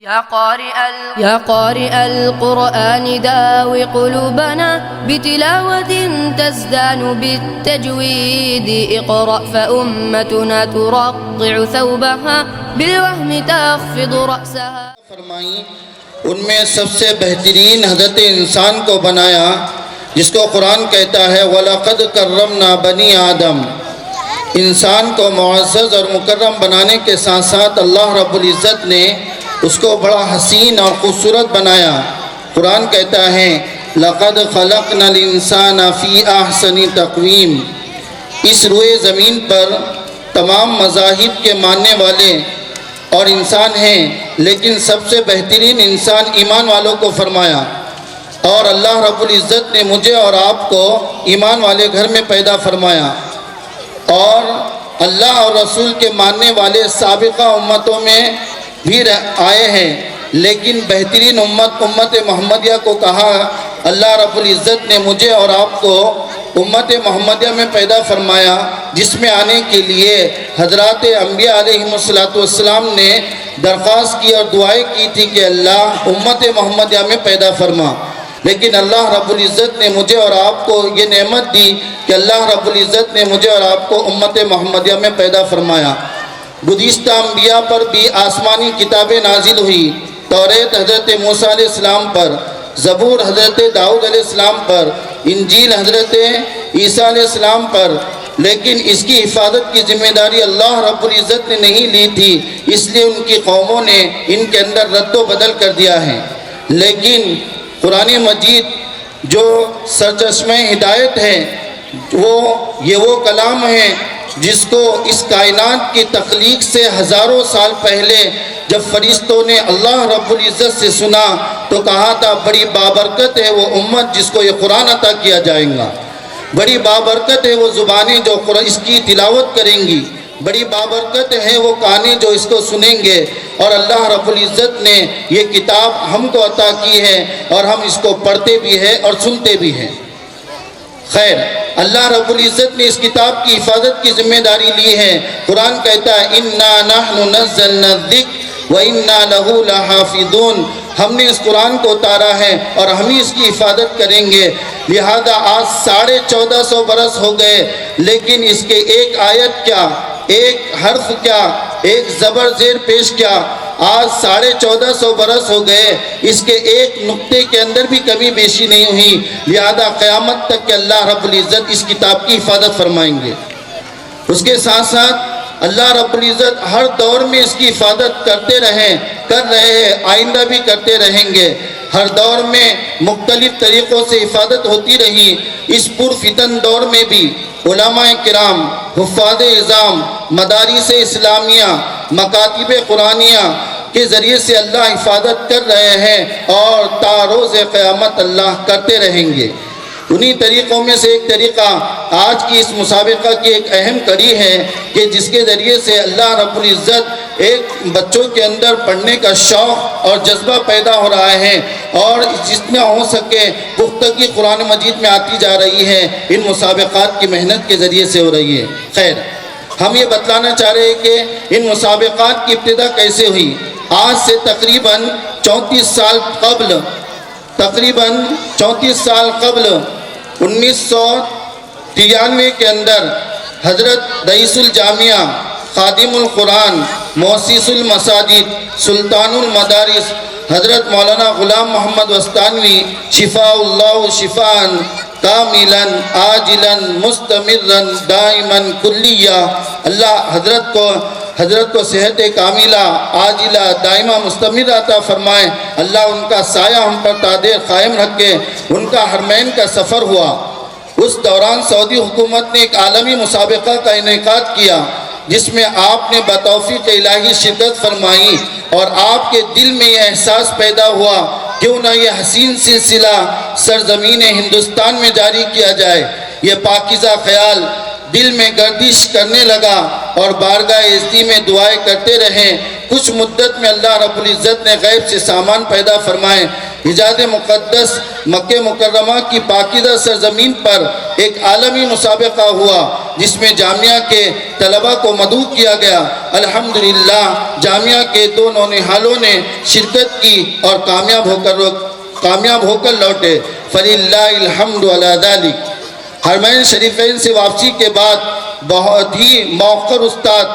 يا قارئ القرآن داوي قلوبنا بتلاوة تزدان بالتجويد اقرأ فأمتنا ترقع ثوبها بالوهم تخفض رأسها. فرمائیں ان میں سب سے بہترین حضرت انسان کو بنایا جس کو قرآن کہتا ہے وَلَقَدْ كَرَّمْنَا بَنِي آدم. انسان کو معزز اور مکرم بنانے کے ساتھ ساتھ اللہ رب العزت نے اس کو بڑا حسین اور خوبصورت بنایا. قرآن کہتا ہے لَقَدْ خَلَقْنَا الْإِنسَانَ فِي أَحْسَنِ تَقْوِيمٍ. اس روئے زمین پر تمام مذاہب کے ماننے والے اور انسان ہیں، لیکن سب سے بہترین انسان ایمان والوں کو فرمایا. اور اللہ رب العزت نے مجھے اور آپ کو ایمان والے گھر میں پیدا فرمایا. اور اللہ اور رسول کے ماننے والے سابقہ امتوں میں بھی آئے ہیں، لیکن بہترین امت محمدیہ کو کہا اللہ رب العزت نے مجھے اور آپ کو امت محمدیہ میں پیدا فرمایا، جس میں آنے کے لیے حضرات انبیاء علیہ السلام نے درخواست کی اور دعائیں کی تھی کہ اللہ امت محمدیہ میں پیدا فرما. لیکن اللہ رب العزت نے مجھے اور آپ کو یہ نعمت دی کہ اللہ رب العزت نے مجھے اور آپ کو امت محمدیہ میں پیدا فرمایا. گزشتہ انبیاء پر بھی آسمانی کتابیں نازل ہوئی. توریت حضرت موسیٰ علیہ السلام پر، زبور حضرت داؤد علیہ السلام پر، انجیل حضرت عیسیٰ علیہ السلام پر، لیکن اس کی حفاظت کی ذمہ داری اللہ رب العزت نے نہیں لی تھی، اس لیے ان کی قوموں نے ان کے اندر رد و بدل کر دیا ہے. لیکن قرآن مجید جو سرچشمہ ہدایت ہے وہ کلام ہے جس کو اس کائنات کی تخلیق سے ہزاروں سال پہلے جب فرشتوں نے اللہ رب العزت سے سنا تو کہا تھا بڑی بابرکت ہے وہ امت جس کو یہ قرآن عطا کیا جائے گا. بڑی بابرکت ہے وہ زبانیں جو اس کی تلاوت کریں گی. بڑی بابرکت ہے وہ کانیں جو اس کو سنیں گے. اور اللہ رب العزت نے یہ کتاب ہم کو عطا کی ہے اور ہم اس کو پڑھتے بھی ہیں اور سنتے بھی ہیں. خیر، اللہ رب العزت نے اس کتاب کی حفاظت کی ذمہ داری لی ہے. قرآن کہتا ہے اِنَّا نَحْنُ نَزَّلْنَا الذِّكْرَ وَإِنَّا لَهُ لَحَافِظُونَ. ہم نے اس قرآن کو اتارا ہے اور ہم ہی اس کی حفاظت کریں گے. لہذا آج 1450 برس ہو گئے، لیکن اس کے ایک آیت کیا، ایک حرف کیا، ایک زبر زیر پیش کیا، آج 1450 برس ہو گئے، اس کے ایک نقطے کے اندر بھی کمی بیشی نہیں ہوئی. لہذا قیامت تک کہ اللہ رب العزت اس کتاب کی حفاظت فرمائیں گے. اس کے ساتھ ساتھ اللہ رب العزت ہر دور میں اس کی حفاظت کر رہے ہیں، آئندہ بھی کرتے رہیں گے. ہر دور میں مختلف طریقوں سے حفاظت ہوتی رہی. اس پرفتن دور میں بھی علماء کرام، حفاظ اعظام، مدارس اسلامیہ، مکاتب قرآنیہ کے ذریعے سے اللہ حفاظت کر رہے ہیں اور تا روز قیامت اللہ کرتے رہیں گے. انہی طریقوں میں سے ایک طریقہ آج کی اس مسابقہ کی ایک اہم کڑی ہے کہ جس کے ذریعے سے اللہ رب العزت ایک بچوں کے اندر پڑھنے کا شوق اور جذبہ پیدا ہو رہا ہے اور جتنا ہو سکے پختگی قرآن مجید میں آتی جا رہی ہے. ان مسابقات کی محنت کے ذریعے سے ہو رہی ہے. خیر، ہم یہ بتلانا چاہ رہے ہیں کہ ان مسابقات کی ابتدا کیسے ہوئی. آج سے تقریباً 34 سال قبل 1993 کے اندر حضرت رئیس الجامعہ، خادم القرآن، مؤسس المساجد، سلطان المدارس حضرت مولانا غلام محمد وستانوی شفاء اللہ شفاء کاملا عاجلا مستمرا دائما کلیہ. اللہ حضرت کو صحت کاملہ عاجلہ دائمہ مستمر عطا فرمائے. اللہ ان کا سایہ ہم پر تادیر قائم رکھے. ان کا حرمین کا سفر ہوا. اس دوران سعودی حکومت نے ایک عالمی مسابقہ کا انعقاد کیا جس میں آپ نے بتوفیق الہی شرکت فرمائی اور آپ کے دل میں یہ احساس پیدا ہوا کیوں نہ یہ حسین سلسلہ سرزمین ہندوستان میں جاری کیا جائے. یہ پاکیزہ خیال دل میں گردش کرنے لگا اور بارگاہ عزتی میں دعائیں کرتے رہے۔ کچھ مدت میں اللہ رب العزت نے غیب سے سامان پیدا فرمائے۔ حجاز مقدس مکہ مکرمہ کی پاکیزہ سرزمین پر ایک عالمی مسابقہ ہوا جس میں جامعہ کے طلبہ کو مدعو کیا گیا۔ الحمدللہ جامعہ کے 2 نونہالوں نے شرکت کی اور کامیاب ہو کر لوٹے۔ فللہ الحمد علی ذالک۔ حرمین شریفین سے واپسی کے بعد بہت ہی موقر استاد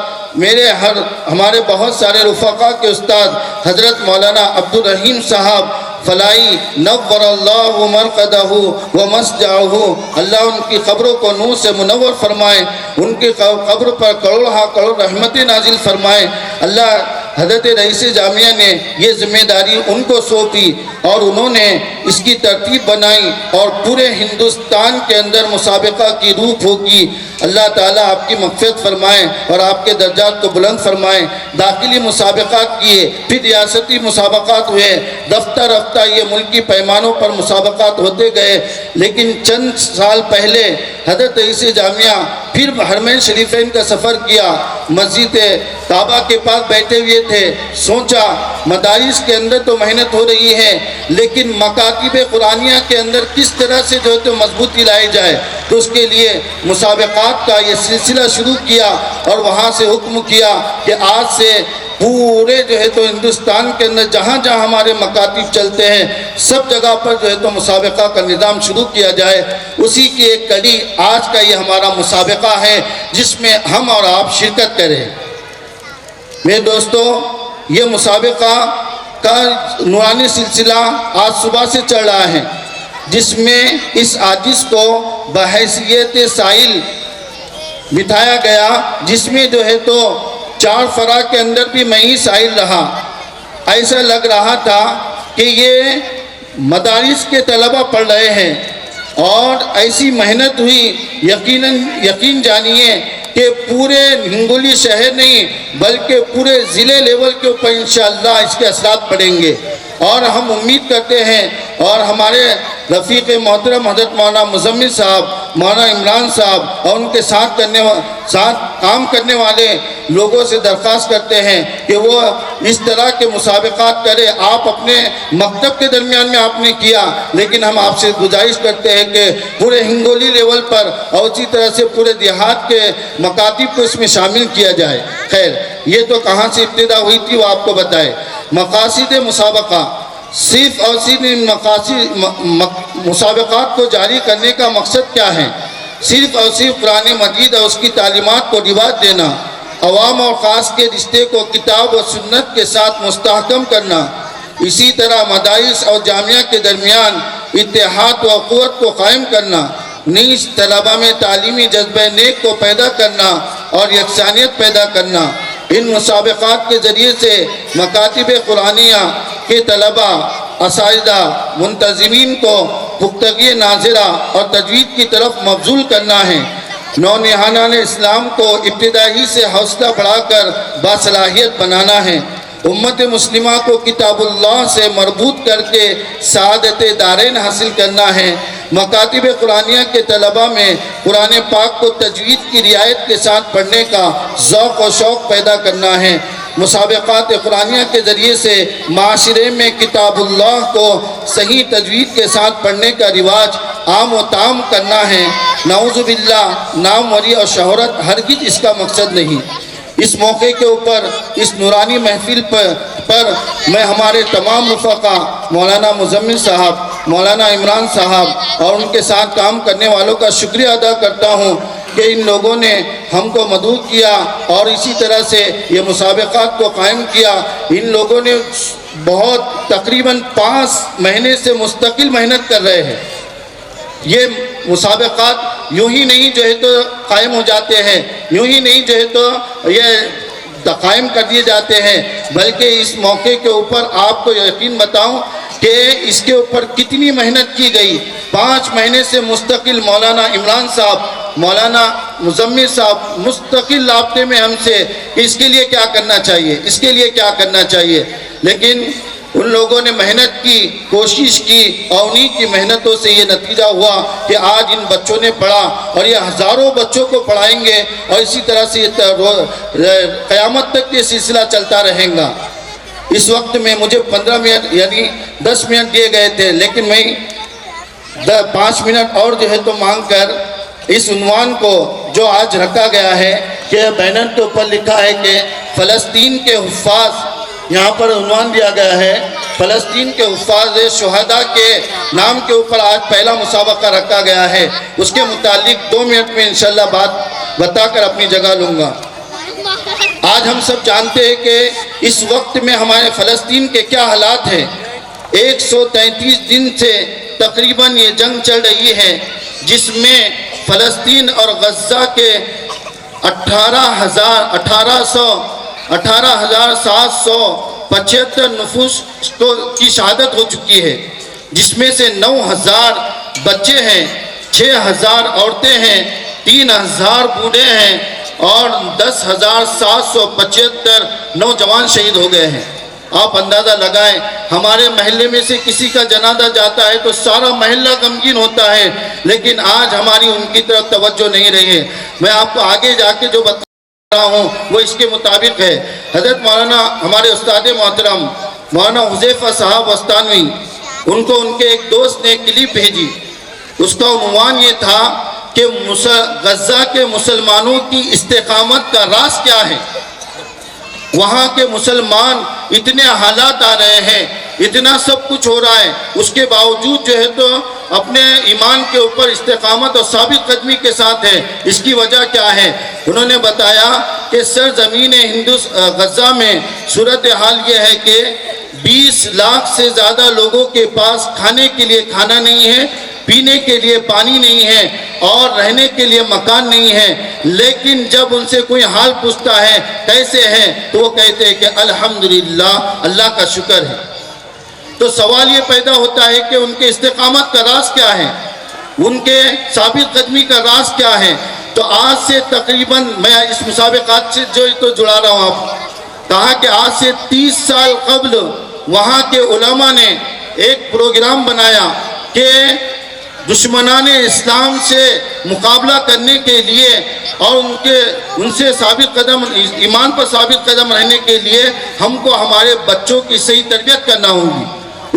ہمارے بہت سارے رفقا کے استاد حضرت مولانا عبدالرحیم صاحب فلائی نور اللہ مرقدہ و مسجعہ، اللہ ان کی قبروں کو نور سے منور فرمائے، ان کی قبر پر کروڑ رحمتیں نازل فرمائے۔ اللہ حضرت رئیس جامعہ نے یہ ذمہ داری ان کو سونپی اور انہوں نے اس کی ترتیب بنائی اور پورے ہندوستان کے اندر مسابقہ کی روح پھونکی۔ اللہ تعالیٰ آپ کی مغفرت فرمائیں اور آپ کے درجات کو بلند فرمائیں۔ داخلی مسابقات کیے، پھر ریاستی مسابقات ہوئے، رفتہ رفتہ یہ ملکی پیمانوں پر مسابقات ہوتے گئے۔ لیکن چند سال پہلے حضرت رئیس جامعہ پھر حرمین شریفین کا سفر کیا، مسجد کعبہ کے پاس بیٹھے ہوئے تھے، سوچا مدارس کے اندر تو محنت ہو رہی ہے لیکن مکاتب قرآنیہ کے اندر کس طرح سے جو ہے تو مضبوطی لائی جائے، تو اس کے لیے مسابقات کا یہ سلسلہ شروع کیا اور وہاں سے حکم کیا کہ آج سے پورے جو ہے تو ہندوستان کے اندر جہاں جہاں ہمارے مکاتب چلتے ہیں سب جگہ پر جو ہے تو مسابقہ کا نظام شروع کیا جائے۔ اسی کی ایک کڑی آج کا یہ ہمارا مسابقہ ہے جس میں ہم اور آپ شرکت کریں۔ میرے دوستو، یہ مسابقہ کا نورانی سلسلہ آج صبح سے چل رہا ہے، جس میں اس عاجز کو بحیثیت سائل بٹھایا گیا، جس میں جو ہے تو 4 فرا کے اندر بھی میں ہی سائل رہا۔ ایسا لگ رہا تھا کہ یہ مدارس کے طلبہ پڑھ رہے ہیں اور ایسی محنت ہوئی، یقین جانیے کہ پورے ہنگولی شہر نہیں بلکہ پورے ضلع لیول کے اوپر انشاءاللہ اس کے اثرات پڑیں گے۔ اور ہم امید کرتے ہیں اور ہمارے رفیق محترم حضرت مولانا مزمل صاحب، مولانا عمران صاحب اور ان کے ساتھ کام کرنے والے لوگوں سے درخواست کرتے ہیں کہ وہ اس طرح کے مسابقات کرے۔ آپ اپنے مکتب کے درمیان میں آپ نے کیا، لیکن ہم آپ سے گزارش کرتے ہیں کہ پورے ہنگولی لیول پر اور اسی طرح سے پورے دیہات کے مکاتب کو اس میں شامل کیا جائے۔ خیر، یہ تو کہاں سے ابتدا ہوئی تھی وہ آپ کو بتائے۔ مقاصد مسابقہ، صرف اور صرف مسابقات کو جاری کرنے کا مقصد کیا ہے؟ صرف اور صرف قرآن مجید اور اس کی تعلیمات کو رواج دینا، عوام اور خاص کے رشتے کو کتاب و سنت کے ساتھ مستحکم کرنا، اسی طرح مدارس اور جامعہ کے درمیان اتحاد و قوت کو قائم کرنا، نیز طلبہ میں تعلیمی جذبہ نیک کو پیدا کرنا اور یکسانیت پیدا کرنا۔ ان مسابقات کے ذریعے سے مکاتب قرآنیہ کے طلبہ، اساتذہ، منتظمین کو پختگی ناظرہ اور تجوید کی طرف مبذول کرنا ہے۔ نونہالان اسلام کو ابتدائی سے حوصلہ بڑھا کر باصلاحیت بنانا ہے۔ امت مسلمہ کو کتاب اللہ سے مربوط کر کے سعادت دارین حاصل کرنا ہے۔ مکاتب قرآنیہ کے طلبہ میں قرآن پاک کو تجوید کی رعایت کے ساتھ پڑھنے کا ذوق و شوق پیدا کرنا ہے۔ مسابقات قرآنیہ کے ذریعے سے معاشرے میں کتاب اللہ کو صحیح تجوید کے ساتھ پڑھنے کا رواج عام و تام کرنا ہے۔ نعوذ باللہ، ناموری اور شہرت ہرگز اس کا مقصد نہیں۔ اس موقع کے اوپر، اس نورانی محفل پر میں ہمارے تمام رفقا، مولانا مزمل صاحب، مولانا عمران صاحب اور ان کے ساتھ کام کرنے والوں کا شکریہ ادا کرتا ہوں کہ ان لوگوں نے ہم کو مدعو کیا اور اسی طرح سے یہ مسابقات کو قائم کیا۔ ان لوگوں نے بہت تقریباً 5 مہینے سے مستقل محنت کر رہے ہیں۔ یہ مسابقات یوں ہی نہیں جو ہے تو قائم ہو جاتے ہیں، یوں ہی نہیں جو ہے تو یہ قائم کر دیے جاتے ہیں، بلکہ اس موقع کے اوپر آپ کو یقین بتاؤں کہ اس کے اوپر کتنی محنت کی گئی۔ 5 مہینے سے مستقل مولانا عمران صاحب، مولانا مزمل صاحب مستقل رابطے میں ہم سے کہ اس کے لیے کیا کرنا چاہیے، اس کے لیے کیا کرنا چاہیے۔ لیکن ان لوگوں نے محنت کی، کوشش کی، اور انہی کی محنتوں سے یہ نتیجہ ہوا کہ آج ان بچوں نے پڑھا اور یہ ہزاروں بچوں کو پڑھائیں گے، اور اسی طرح سے قیامت تک یہ سلسلہ چلتا رہے گا۔ اس وقت میں مجھے 15 منٹ یعنی 10 منٹ دیے گئے تھے، لیکن میں 5 منٹ اور جو ہے تو مانگ کر اس عنوان کو جو آج رکھا گیا ہے کہ بینر کے اوپر لکھا ہے کہ فلسطین کے حفاظ، یہاں پر عنوان دیا گیا ہے فلسطین کے حفاظ شہداء کے نام کے اوپر آج پہلا مسابقہ رکھا گیا ہے، اس کے متعلق 2 منٹ میں انشاءاللہ بات بتا کر اپنی جگہ لوں گا۔ آج ہم سب جانتے ہیں کہ اس وقت میں ہمارے فلسطین کے کیا حالات ہیں۔ 133 دن سے تقریباً یہ جنگ چل رہی ہے، جس میں فلسطین اور غزہ کے 18,775 نفوس کی شہادت ہو چکی ہے، جس میں سے 9,000 بچے ہیں، 6,000 عورتیں ہیں، 3,000 بوڑھے ہیں اور 10,775 نوجوان شہید ہو گئے ہیں۔ آپ اندازہ لگائیں، ہمارے محلے میں سے کسی کا جنازہ جاتا ہے تو سارا محلہ غمگین ہوتا ہے، لیکن آج ہماری ان کی طرف توجہ نہیں رہی ہے۔ میں آپ کو آگے جا کے جو بتا رہا ہوں وہ اس کے مطابق ہے۔ حضرت مولانا ہمارے استاد محترم مولانا حذیفہ صاحب وستانوی، ان کو ان کے ایک دوست نے کلپ بھیجی، اس کا عنوان یہ تھا کہ غزہ کے مسلمانوں کی استقامت کا راز کیا ہے۔ وہاں کے مسلمان اتنے حالات آ رہے ہیں، اتنا سب کچھ ہو رہا ہے، اس کے باوجود جو ہے تو اپنے ایمان کے اوپر استقامت اور ثابت قدمی کے ساتھ ہے۔ اس کی وجہ کیا ہے؟ انہوں نے بتایا کہ سرزمین غزہ میں صورتحال یہ ہے کہ 20 لاکھ سے زیادہ لوگوں کے پاس کھانے کے لیے کھانا نہیں ہے، پینے کے لیے پانی نہیں ہے اور رہنے کے لیے مکان نہیں ہے، لیکن جب ان سے کوئی حال پوچھتا ہے کیسے ہیں تو وہ کہتے ہیں کہ الحمدللہ، اللہ کا شکر ہے۔ تو سوال یہ پیدا ہوتا ہے کہ ان کے استقامت کا راز کیا ہے، ان کے ثابت قدمی کا راز کیا ہے؟ تو آج سے تقریباً میں اس مسابقات سے جو تو جڑا رہا ہوں، آپ کہا کہ آج سے 30 سال قبل وہاں کے علماء نے ایک پروگرام بنایا کہ دشمنان اسلام سے مقابلہ کرنے کے لیے اور ان سے ثابت قدم ایمان پر ثابت قدم رہنے کے لیے ہم کو ہمارے بچوں کی صحیح تربیت کرنا ہوگی۔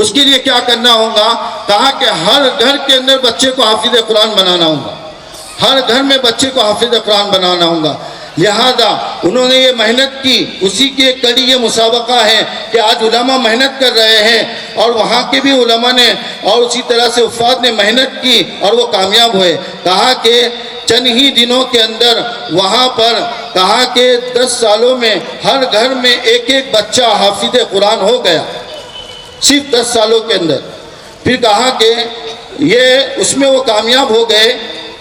اس کے لیے کیا کرنا ہوگا؟ کہا کہ ہر گھر کے اندر بچے کو حافظ قرآن بنانا ہوگا، ہر گھر میں بچے کو حافظ قرآن بنانا ہوگا۔ لہذا انہوں نے یہ محنت کی، اسی کی ایک کڑی یہ مسابقہ ہے کہ آج علماء محنت کر رہے ہیں اور وہاں کے بھی علماء نے اور اسی طرح سے حفاظ نے محنت کی اور وہ کامیاب ہوئے۔ کہا کہ چند ہی دنوں کے اندر وہاں پر کہا کہ 10 سالوں میں ہر گھر میں ایک بچہ حافظ قرآن ہو گیا، صرف 10 سالوں کے اندر۔ پھر کہا کہ یہ اس میں وہ کامیاب ہو گئے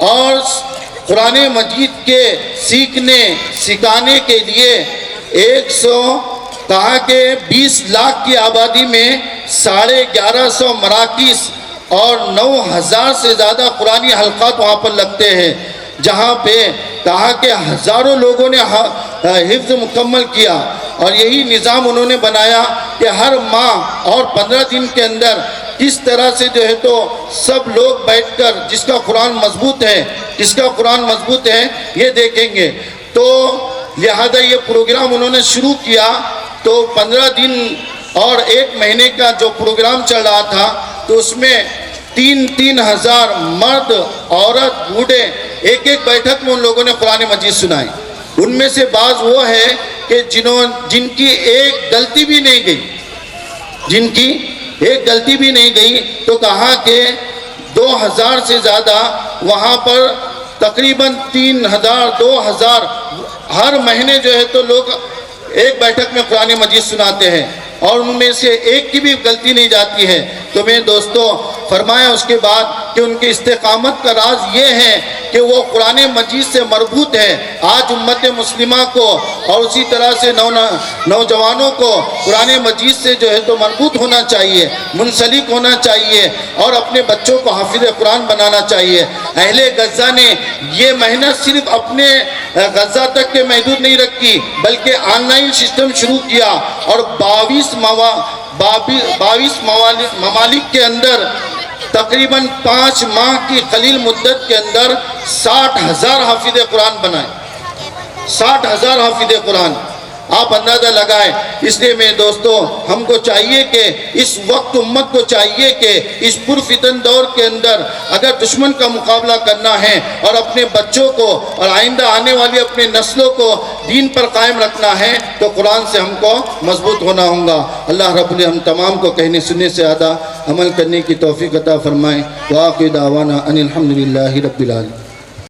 اور قرآن مجید کے سیکھنے سکھانے کے لیے 20 لاکھ کی آبادی میں 1150 مراکز اور 9,000 سے زیادہ قرآنی حلقات وہاں پر لگتے ہیں، جہاں پہ کہا کہ ہزاروں لوگوں نے حفظ مکمل کیا۔ اور یہی نظام انہوں نے بنایا کہ ہر ماہ اور 15 دن کے اندر کس طرح سے جو ہے تو سب لوگ بیٹھ کر جس کا قرآن مضبوط ہے، جس کا قرآن مضبوط ہے، یہ دیکھیں گے۔ تو لہذا یہ پروگرام انہوں نے شروع کیا، تو 15 دن اور 1 مہینے کا جو پروگرام چل رہا تھا تو اس میں 3 ہزار مرد، عورت، بوڑھے ایک بیٹھک میں ان لوگوں نے قرآن مجید سنائی۔ ان میں سے بعض وہ ہے کہ جن کی ایک غلطی بھی نہیں گئی، جن کی ایک غلطی بھی نہیں گئی، تو کہا کہ 2,000 سے زیادہ وہاں پر تقریباً 3,000 2,000 ہر مہینے جو ہے تو لوگ ایک بیٹھک میں قرآن مجید سناتے ہیں اور ان میں سے ایک کی بھی غلطی نہیں جاتی ہے۔ تو میں دوستو فرمایا اس کے بعد کہ ان کی استقامت کا راز یہ ہے کہ وہ قرآن مجید سے مربوط ہے۔ آج امت مسلمہ کو اور اسی طرح سے نوجوانوں کو قرآن مجید سے جو ہے تو مربوط ہونا چاہیے، منسلک ہونا چاہیے اور اپنے بچوں کو حافظ قرآن بنانا چاہیے۔ اہل غزہ نے یہ محنت صرف اپنے غزہ تک کے محدود نہیں رکھی، بلکہ آن لائن سسٹم شروع کیا اور 22 22 ممالک کے اندر تقریباً 5 ماہ کی قلیل مدت کے اندر 60,000 حافظ قرآن بنائے. 60,000 حافظ قرآن. آپ اندازہ لگائیں. اس لیے میرے دوستو ہم کو چاہیے کہ اس وقت امت کو چاہیے کہ اس پرفتن دور کے اندر اگر دشمن کا مقابلہ کرنا ہے اور اپنے بچوں کو اور آئندہ آنے والی اپنے نسلوں کو دین پر قائم رکھنا ہے تو قرآن سے ہم کو مضبوط ہونا ہوگا. اللہ رب العالمین ہم تمام کو کہنے سننے سے زیادہ عمل کرنے کی توفیق عطا فرمائے. وآخر دعوانا ان الحمدللہ رب العالمین.